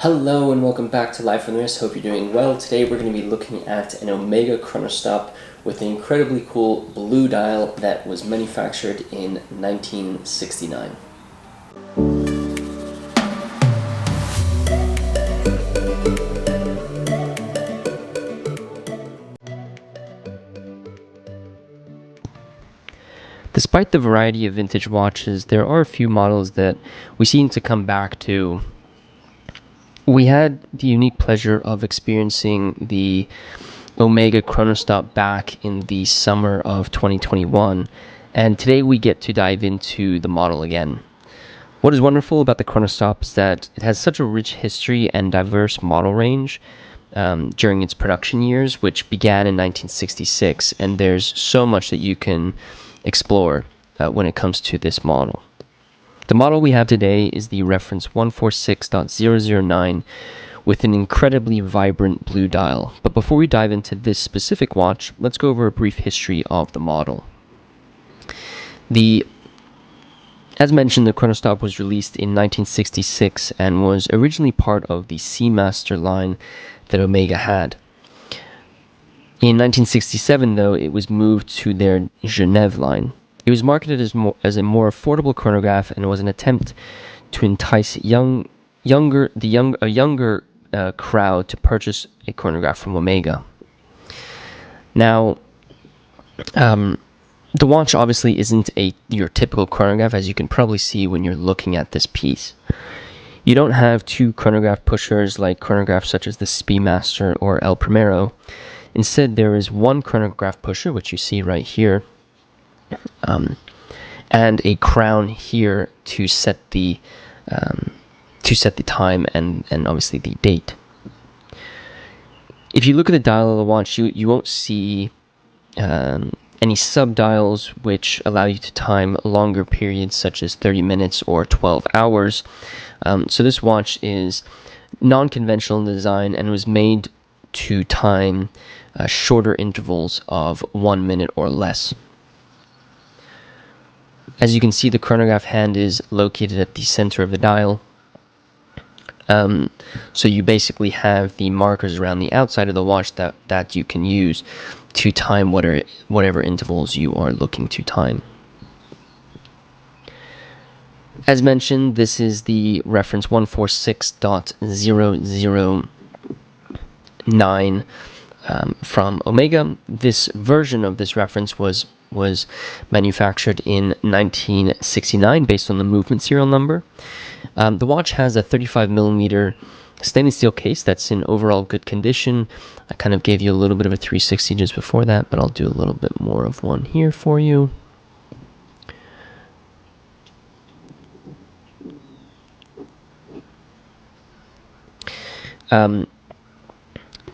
Hello and welcome back to Life on the Wrist. Hope you're doing well. Today we're going to be looking at an Omega Chronostop with an incredibly cool blue dial that was manufactured in 1969. Despite the variety of vintage watches, there are a few models that we seem to come back to. We had the unique pleasure of experiencing the Omega Chronostop back in the summer of 2021, and today we get to dive into the model again. What is wonderful about the Chronostop is that it has such a rich history and diverse model range during its production years, which began in 1966, and there's so much that you can explore when it comes to this model. The model we have today is the reference 146.009 with an incredibly vibrant blue dial. But before we dive into this specific watch, let's go over a brief history of the model. As mentioned, the Chronostop was released in 1966 and was originally part of the Seamaster line that Omega had. In 1967, though, it was moved to their Geneve line. It was marketed as a more affordable chronograph and was an attempt to entice a younger crowd to purchase a chronograph from Omega. Now, the watch obviously isn't your typical chronograph, as you can probably see when you're looking at this piece. You don't have two chronograph pushers like chronographs such as the Speedmaster or El Primero. Instead, there is one chronograph pusher, which you see right here, and a crown here to set the time and obviously the date. If you look at the dial of the watch, you won't see any sub-dials which allow you to time longer periods such as 30 minutes or 12 hours. So this watch is non-conventional in design and was made to time shorter intervals of 1 minute or less. As you can see, the chronograph hand is located at the center of the dial. So you basically have the markers around the outside of the watch that you can use to time whatever intervals you are looking to time. As mentioned, this is the reference 146.009 from Omega. This version of this reference was manufactured in 1969 based on the movement serial number. The watch has a 35mm stainless steel case that's in overall good condition. I kind of gave you a little bit of a 360 just before that, but I'll do a little bit more of one here for you.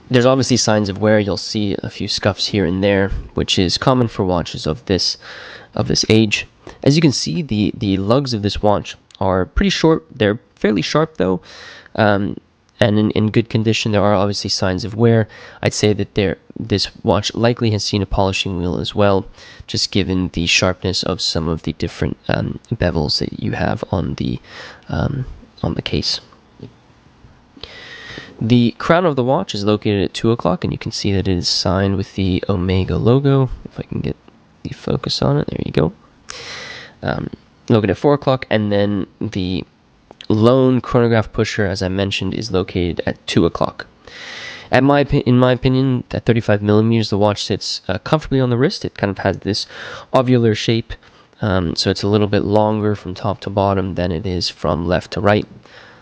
There's obviously signs of wear. You'll see a few scuffs here and there, which is common for watches of this age. As you can see, the lugs of this watch are pretty short. They're fairly sharp though, and in good condition. There are obviously signs of wear. I'd say that this watch likely has seen a polishing wheel as well, just given the sharpness of some of the different bevels that you have on the case. The crown of the watch is located at 2 o'clock, and you can see that it is signed with the Omega logo. If I can get the focus on it, there you go. Located at 4 o'clock, and then the lone chronograph pusher, as I mentioned, is located at 2 o'clock. In my opinion, at 35mm, the watch sits comfortably on the wrist. It kind of has this ovular shape, so it's a little bit longer from top to bottom than it is from left to right.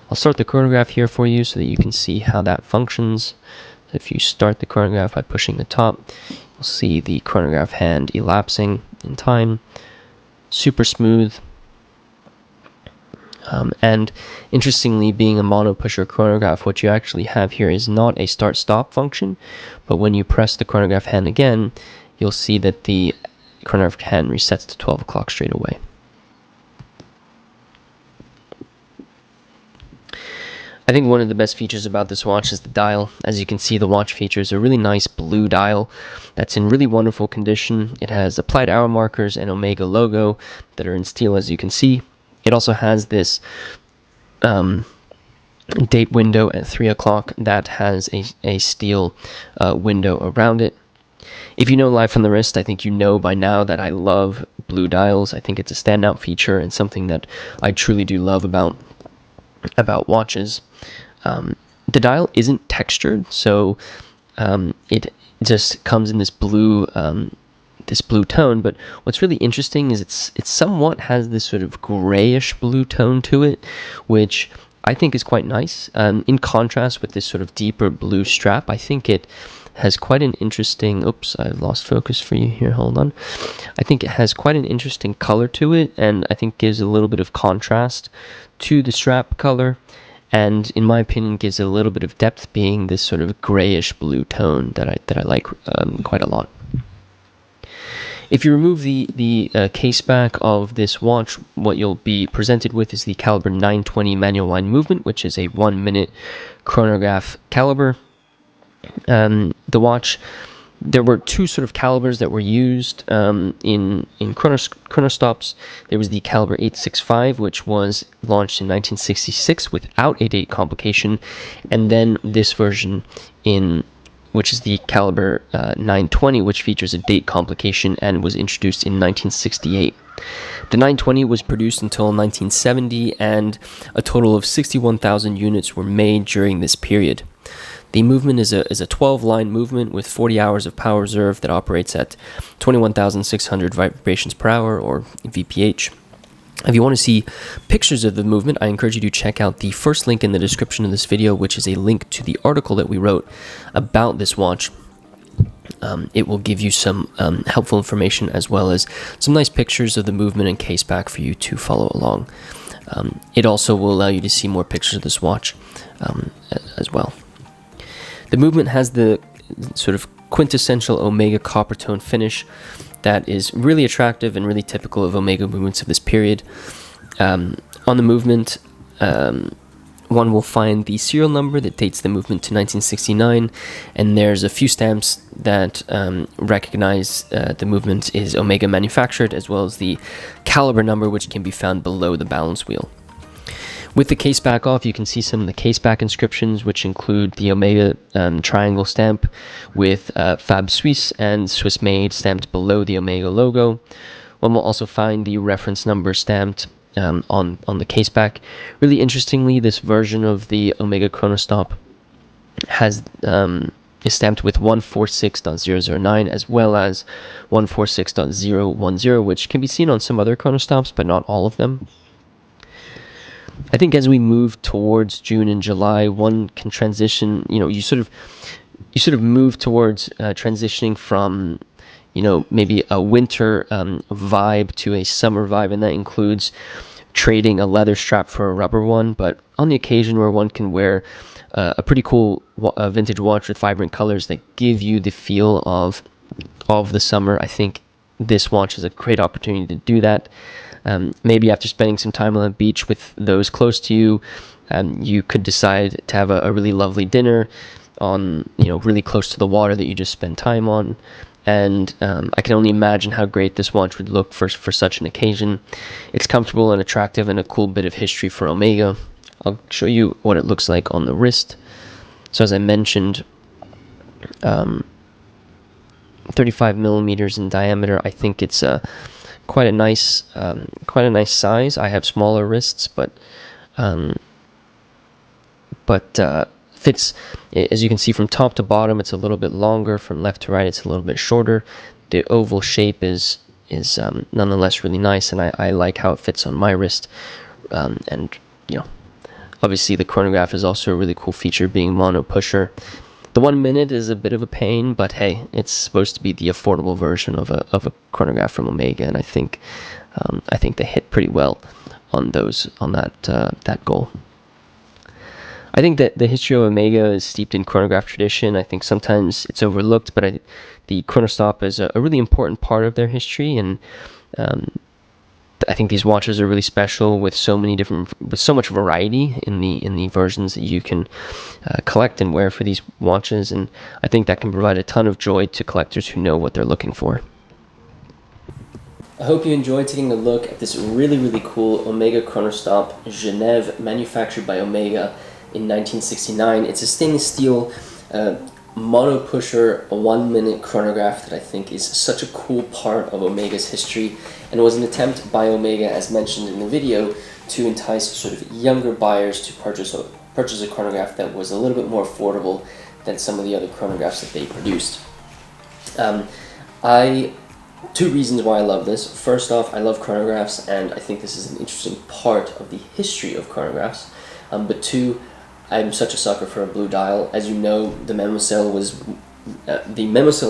I'll start the chronograph here for you so that you can see how that functions. If you start the chronograph by pushing the top, you'll see the chronograph hand elapsing in time. Super smooth. And interestingly, being a mono pusher chronograph, what you actually have here is not a start-stop function, but when you press the chronograph hand again, you'll see that the chronograph hand resets to 12 o'clock straight away. I think one of the best features about this watch is the dial. As you can see, the watch features a really nice blue dial that's in really wonderful condition. It has applied hour markers and Omega logo that are in steel, as you can see. It also has this date window at 3 o'clock that has a steel window around it. If you know Live from the Wrist, I think you know by now that I love blue dials. I think it's a standout feature and something that I truly do love about watches. The dial isn't textured, so it just comes in this blue tone. But what's really interesting is it somewhat has this sort of grayish blue tone to it, which I think is quite nice. In contrast with this sort of deeper blue strap, I think it has quite an interesting. Oops, I lost focus for you here. Hold on. I think it has quite an interesting color to it, and I think gives a little bit of contrast to the strap color. And in my opinion, gives it a little bit of depth, being this sort of grayish blue tone that I like quite a lot. If you remove the case back of this watch, what you'll be presented with is the caliber 920 manual wind movement, which is a 1-minute chronograph caliber. The watch, there were two sort of calibers that were used in Chronostops. There was the caliber 865, which was launched in 1966 without a date complication, and then this version which is the caliber 920, which features a date complication and was introduced in 1968. The 920 was produced until 1970, and a total of 61,000 units were made during this period. The movement is a 12-line movement with 40 hours of power reserve that operates at 21,600 vibrations per hour, or VPH. If you want to see pictures of the movement, I encourage you to check out the first link in the description of this video, which is a link to the article that we wrote about this watch. It will give you some helpful information, as well as some nice pictures of the movement and case back for you to follow along. It also will allow you to see more pictures of this watch as well. The movement has the sort of quintessential Omega copper tone finish that is really attractive and really typical of Omega movements of this period. On the movement, one will find the serial number that dates the movement to 1969, and there's a few stamps that recognize the movement is Omega manufactured, as well as the caliber number, which can be found below the balance wheel. With the case back off, you can see some of the case back inscriptions, which include the Omega triangle stamp with Fab Suisse and Swiss made stamped below the Omega logo. One will also find the reference number stamped on the case back. Really interestingly, this version of the Omega Chronostop has is stamped with 146.009 as well as 146.010, which can be seen on some other Chronostops, but not all of them. I think as we move towards June and July, one can transition. You sort of move towards transitioning from, maybe a winter vibe to a summer vibe, and that includes trading a leather strap for a rubber one. But on the occasion where one can wear a pretty cool vintage watch with vibrant colors that give you the feel of the summer, I think this watch is a great opportunity to do that. Maybe after spending some time on the beach with those close to you, you could decide to have a really lovely dinner on, really close to the water that you just spent time on. And I can only imagine how great this watch would look for such an occasion. It's comfortable and attractive, and a cool bit of history for Omega. I'll show you what it looks like on the wrist. So as I mentioned, 35 millimeters in diameter. I think it's quite a nice size. I have smaller wrists, but fits, as you can see, from top to bottom. It's a little bit longer. From left to right, it's a little bit shorter. The oval shape is nonetheless really nice, and I like how it fits on my wrist. And obviously the chronograph is also a really cool feature, being mono pusher. The 1 minute is a bit of a pain, but hey, it's supposed to be the affordable version of a chronograph from Omega, and I think they hit pretty well on that goal. I think that the history of Omega is steeped in chronograph tradition. I think sometimes it's overlooked, but the Chronostop is a really important part of their history, and I think these watches are really special with so much variety in the versions that you can collect and wear for these watches, and I think that can provide a ton of joy to collectors who know what they're looking for. I hope you enjoyed taking a look at this really, really cool Omega Chronostop Geneve, manufactured by Omega, in 1969. It's a stainless steel mono pusher, a 1-minute chronograph that I think is such a cool part of Omega's history, and was an attempt by Omega, as mentioned in the video, to entice sort of younger buyers to purchase a chronograph that was a little bit more affordable than some of the other chronographs that they produced. Two reasons why I love this. First off, I love chronographs, and I think this is an interesting part of the history of chronographs. But two, I'm such a sucker for a blue dial. As you know, the Memocell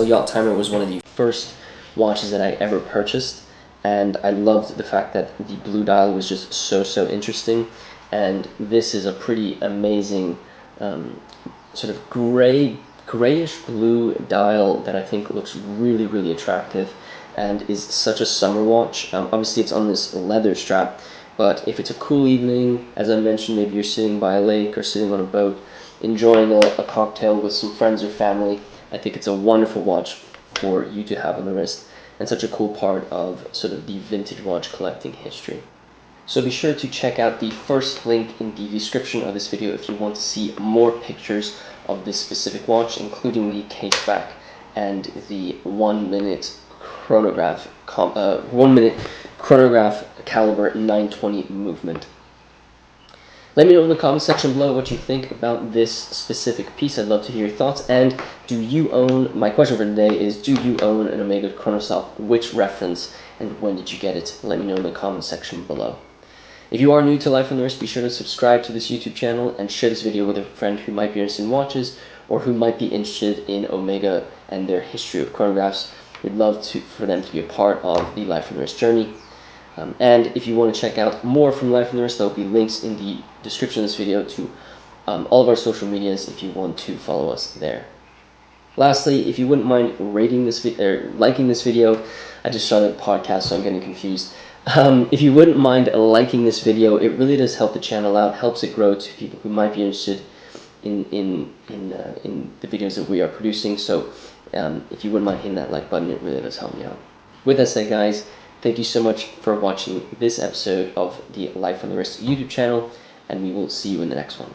Yacht Timer was one of the first watches that I ever purchased, and I loved the fact that the blue dial was just so interesting. And this is a pretty amazing sort of grayish blue dial that I think looks really attractive and is such a summer watch. Obviously it's on this leather strap, but if it's a cool evening, as I mentioned, maybe you're sitting by a lake or sitting on a boat enjoying a cocktail with some friends or family, I think it's a wonderful watch for you to have on the wrist, and such a cool part of sort of the vintage watch collecting history. So be sure to check out the first link in the description of this video if you want to see more pictures of this specific watch, including the case back and the 1-minute chronograph, 1-minute chronograph caliber 920 movement. Let me know in the comment section below what you think about this specific piece. I'd love to hear your thoughts. And do you own, my question for today is, do you own an Omega Chronostop? Which reference and when did you get it? Let me know in the comment section below. If you are new to Life on the Wrist, be sure to subscribe to this YouTube channel and share this video with a friend who might be interested in watches or who might be interested in Omega and their history of chronographs. We'd love for them to be a part of the Life on the Wrist journey. And if you want to check out more from Life on the Wrist, there will be links in the description of this video to all of our social medias if you want to follow us there. Lastly, if you wouldn't mind rating this liking this video, I just started a podcast, so I'm getting confused. If you wouldn't mind liking this video, it really does help the channel out, helps it grow to people who might be interested in the videos that we are producing. So if you wouldn't mind hitting that like button, it really does help me out. With that said, guys, thank you so much for watching this episode of the Life on the Wrist YouTube channel, and we will see you in the next one.